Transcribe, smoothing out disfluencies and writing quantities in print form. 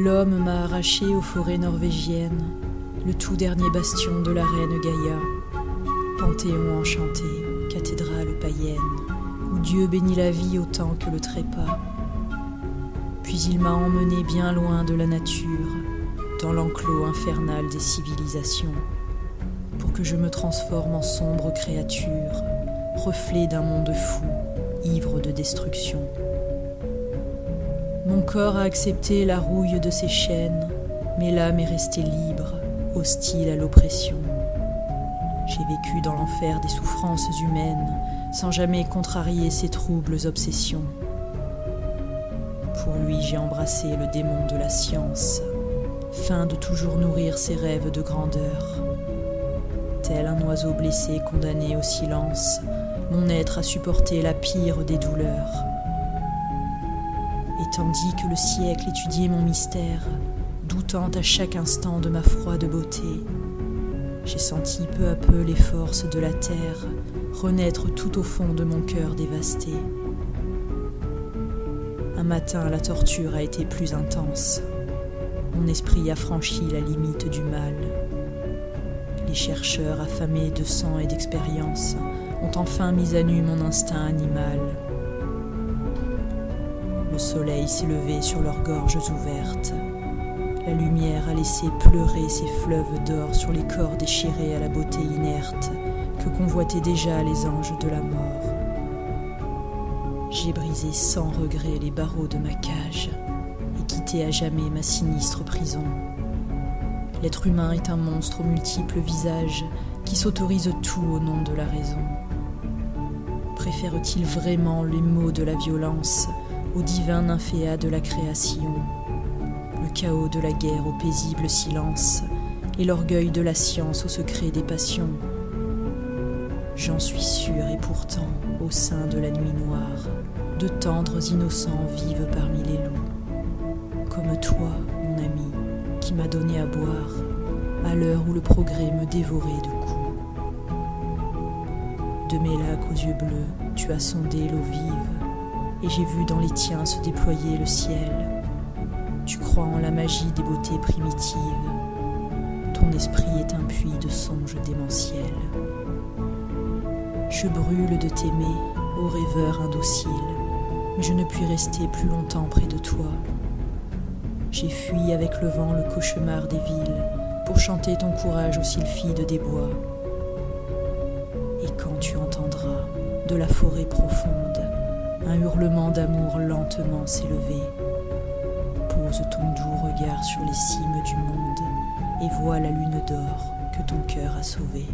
L'homme m'a arraché aux forêts norvégiennes, le tout dernier bastion de la reine Gaïa, panthéon enchanté, cathédrale païenne, où Dieu bénit la vie autant que le trépas. Puis il m'a emmené bien loin de la nature, dans l'enclos infernal des civilisations, pour que je me transforme en sombre créature, reflet d'un monde fou, ivre de destruction. Mon corps a accepté la rouille de ses chaînes, mais l'âme est restée libre, hostile à l'oppression. J'ai vécu dans l'enfer des souffrances humaines, sans jamais contrarier ses troubles obsessions. Pour lui, j'ai embrassé le démon de la science, fin de toujours nourrir ses rêves de grandeur. Tel un oiseau blessé condamné au silence, mon être a supporté la pire des douleurs. Et tandis que le siècle étudiait mon mystère, doutant à chaque instant de ma froide beauté, j'ai senti peu à peu les forces de la terre renaître tout au fond de mon cœur dévasté. Un matin, la torture a été plus intense. Mon esprit a franchi la limite du mal. Les chercheurs affamés de sang et d'expérience ont enfin mis à nu mon instinct animal. Le soleil s'est levé sur leurs gorges ouvertes. La lumière a laissé pleurer ses fleuves d'or sur les corps déchirés à la beauté inerte que convoitaient déjà les anges de la mort. J'ai brisé sans regret les barreaux de ma cage et quitté à jamais ma sinistre prison. L'être humain est un monstre aux multiples visages qui s'autorise tout au nom de la raison. Préfère-t-il vraiment les maux de la violence au divin nymphéa de la création, le chaos de la guerre au paisible silence et l'orgueil de la science au secret des passions? J'en suis sûre, et pourtant, au sein de la nuit noire, de tendres innocents vivent parmi les loups. Comme toi, mon ami, qui m'as donné à boire, à l'heure où le progrès me dévorait de coups. De mes lacs aux yeux bleus, tu as sondé l'eau vive, et j'ai vu dans les tiens se déployer le ciel. Tu crois en la magie des beautés primitives. Ton esprit est un puits de songes démentiels. Je brûle de t'aimer, ô rêveur indocile, mais je ne puis rester plus longtemps près de toi. J'ai fui avec le vent le cauchemar des villes pour chanter ton courage aux sylphides des bois. Et quand tu entendras, de la forêt profonde, un hurlement d'amour lentement s'élever, pose ton doux regard sur les cimes du monde et vois la lune d'or que ton cœur a sauvée.